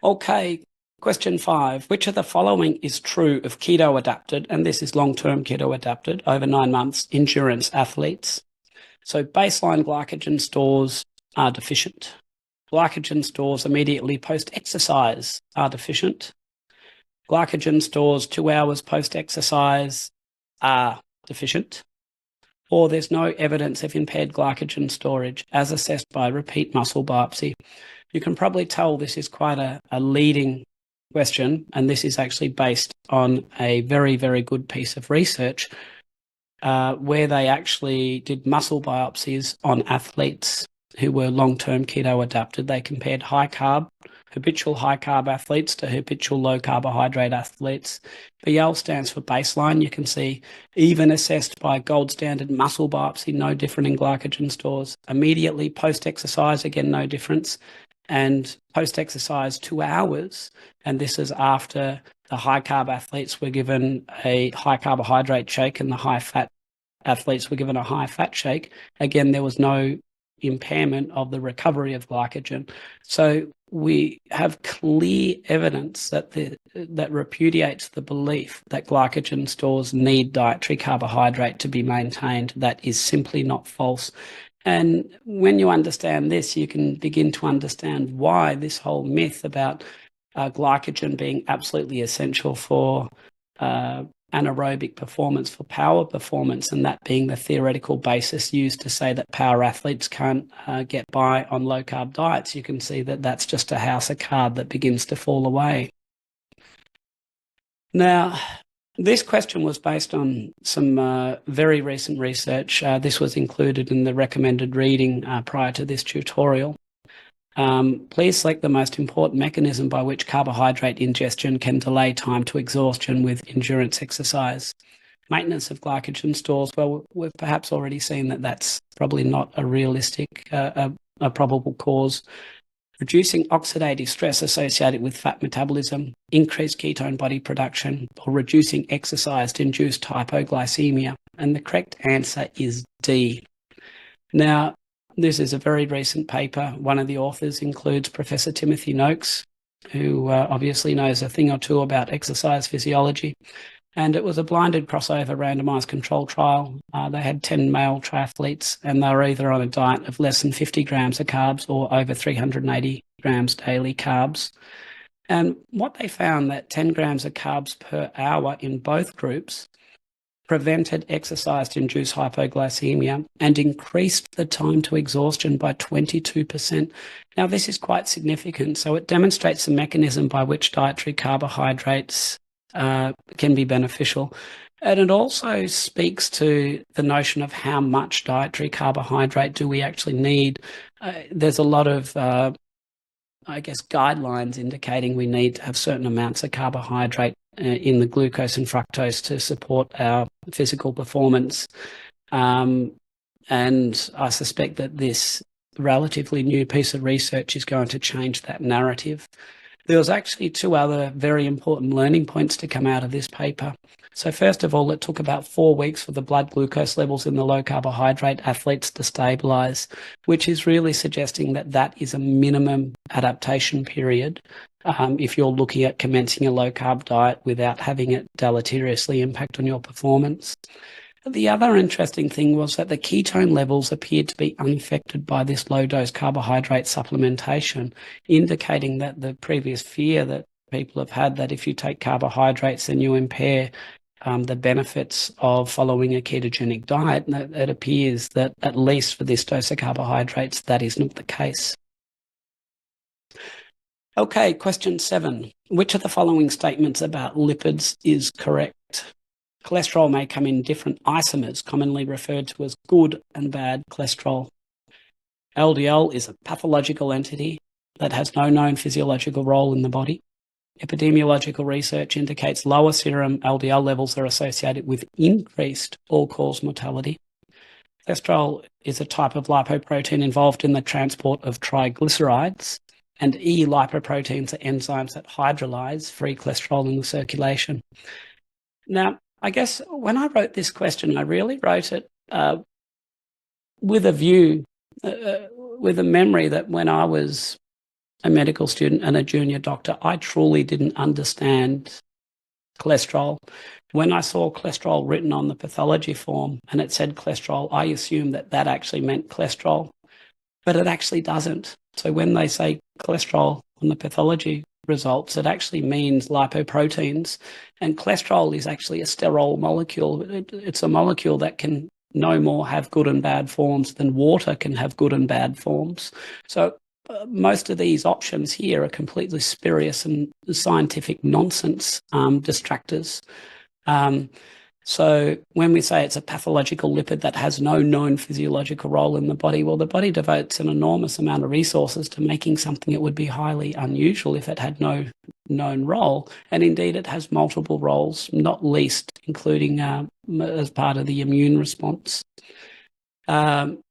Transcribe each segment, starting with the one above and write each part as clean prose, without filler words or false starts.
Okay, question 5. Which of the following is true of keto adapted, and this is long-term keto adapted, over 9 months, endurance athletes? So baseline glycogen stores are deficient. Glycogen stores immediately post-exercise are deficient. Glycogen stores 2 hours post-exercise are deficient. Or there's no evidence of impaired glycogen storage as assessed by repeat muscle biopsy. You can probably tell this is quite a leading question, and this is actually based on a very, very good piece of research where they actually did muscle biopsies on athletes who were long-term keto adapted. They compared habitual high-carb athletes to habitual low-carbohydrate athletes. BL stands for baseline. You can see even assessed by gold standard muscle biopsy, no different in glycogen stores. Immediately post-exercise, again, no difference. And post-exercise 2 hours, and this is after the high-carb athletes were given a high-carbohydrate shake and the high-fat athletes were given a high-fat shake. Again, there was no impairment of the recovery of glycogen. So we have clear evidence that repudiates the belief that glycogen stores need dietary carbohydrate to be maintained. That is simply not false. And when you understand this, you can begin to understand why this whole myth about glycogen being absolutely essential for anaerobic performance, for power performance, and that being the theoretical basis used to say that power athletes can't get by on low-carb diets. You can see that that's just a house of cards that begins to fall away. Now, this question was based on some very recent research. This was included in the recommended reading prior to this tutorial. Please select the most important mechanism by which carbohydrate ingestion can delay time to exhaustion with endurance exercise. Maintenance of glycogen stores. Well, we've perhaps already seen that that's probably not a realistic, a probable cause. Reducing oxidative stress associated with fat metabolism, increased ketone body production, or reducing exercise-induced hypoglycemia. And the correct answer is D. Now, this is a very recent paper. One of the authors includes Professor Timothy Noakes, who obviously knows a thing or two about exercise physiology. And it was a blinded crossover randomized control trial. They had 10 male triathletes, and they were either on a diet of less than 50 grams of carbs or over 380 grams daily carbs. And what they found that 10 grams of carbs per hour in both groups prevented exercise-induced hypoglycemia and increased the time to exhaustion by 22%. Now, this is quite significant. So it demonstrates the mechanism by which dietary carbohydrates can be beneficial. And it also speaks to the notion of how much dietary carbohydrate do we actually need. There's a lot of, guidelines indicating we need to have certain amounts of carbohydrate in the glucose and fructose to support our physical performance. And I suspect that this relatively new piece of research is going to change that narrative. There was actually 2 other very important learning points to come out of this paper. So first of all, it took about 4 weeks for the blood glucose levels in the low carbohydrate athletes to stabilize, which is really suggesting that that is a minimum adaptation period if you're looking at commencing a low carb diet without having it deleteriously impact on your performance. The other interesting thing was that the ketone levels appeared to be unaffected by this low-dose carbohydrate supplementation, indicating that the previous fear that people have had that if you take carbohydrates then you impair the benefits of following a ketogenic diet, and it appears that at least for this dose of carbohydrates, that is not the case. Okay, question 7. Which of the following statements about lipids is correct? Cholesterol may come in different isomers, commonly referred to as good and bad cholesterol. LDL is a pathological entity that has no known physiological role in the body. Epidemiological research indicates lower serum LDL levels are associated with increased all-cause mortality. Cholesterol is a type of lipoprotein involved in the transport of triglycerides, and E-lipoproteins are enzymes that hydrolyze free cholesterol in the circulation. Now, I guess when I wrote this question, I really wrote it with a view, with a memory that when I was a medical student and a junior doctor, I truly didn't understand cholesterol. When I saw cholesterol written on the pathology form and it said cholesterol, I assumed that that actually meant cholesterol, but it actually doesn't. So when they say cholesterol on the pathology results, it actually means lipoproteins. And cholesterol is actually a sterol molecule. It's a molecule that can no more have good and bad forms than water can have good and bad forms. So most of these options here are completely spurious and scientific nonsense distractors. So when we say it's a pathological lipid that has no known physiological role in the body, well, the body devotes an enormous amount of resources to making something that would be highly unusual if it had no known role. And indeed, it has multiple roles, not least including as part of the immune response.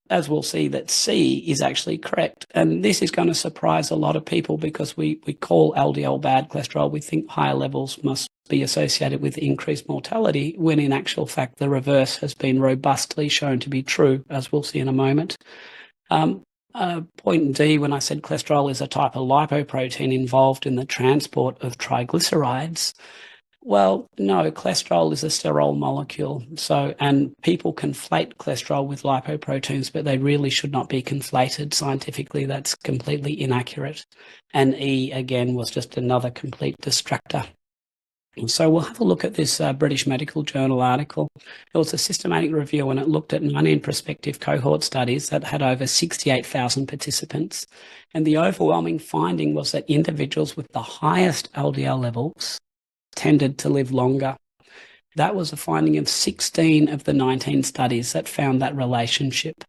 As we'll see, that C is actually correct. And this is going to surprise a lot of people because we call LDL bad cholesterol. We think higher levels must be associated with increased mortality, when in actual fact, the reverse has been robustly shown to be true, as we'll see in a moment. Point D, when I said cholesterol is a type of lipoprotein involved in the transport of triglycerides, well, no, cholesterol is a sterol molecule. So, and people conflate cholesterol with lipoproteins, but they really should not be conflated. Scientifically, that's completely inaccurate. And E, again, was just another complete distractor. So we'll have a look at this British Medical Journal article. It was a systematic review and it looked at 19 prospective cohort studies that had over 68,000 participants. And the overwhelming finding was that individuals with the highest LDL levels tended to live longer. That was a finding of 16 of the 19 studies that found that relationship.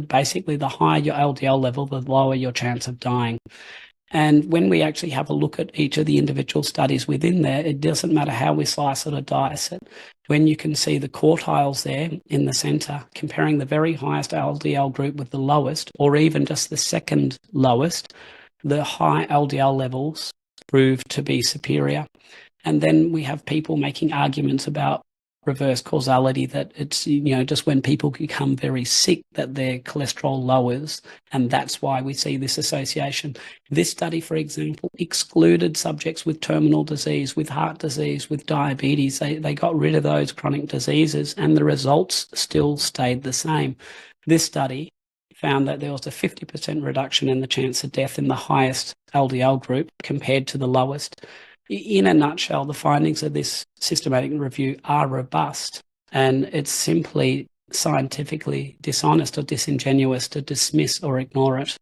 Basically, the higher your LDL level, the lower your chance of dying. And when we actually have a look at each of the individual studies within there, it doesn't matter how we slice it or dice it. When you can see the quartiles there in the center, comparing the very highest LDL group with the lowest, or even just the second lowest, the high LDL levels prove to be superior. And then we have people making arguments about reverse causality, that it's, just when people become very sick that their cholesterol lowers, and that's why we see this association. This study, for example, excluded subjects with terminal disease, with heart disease, with diabetes. They got rid of those chronic diseases and the results still stayed the same. This study found that there was a 50% reduction in the chance of death in the highest LDL group compared to the lowest. In a nutshell, the findings of this systematic review are robust, and it's simply scientifically dishonest or disingenuous to dismiss or ignore it.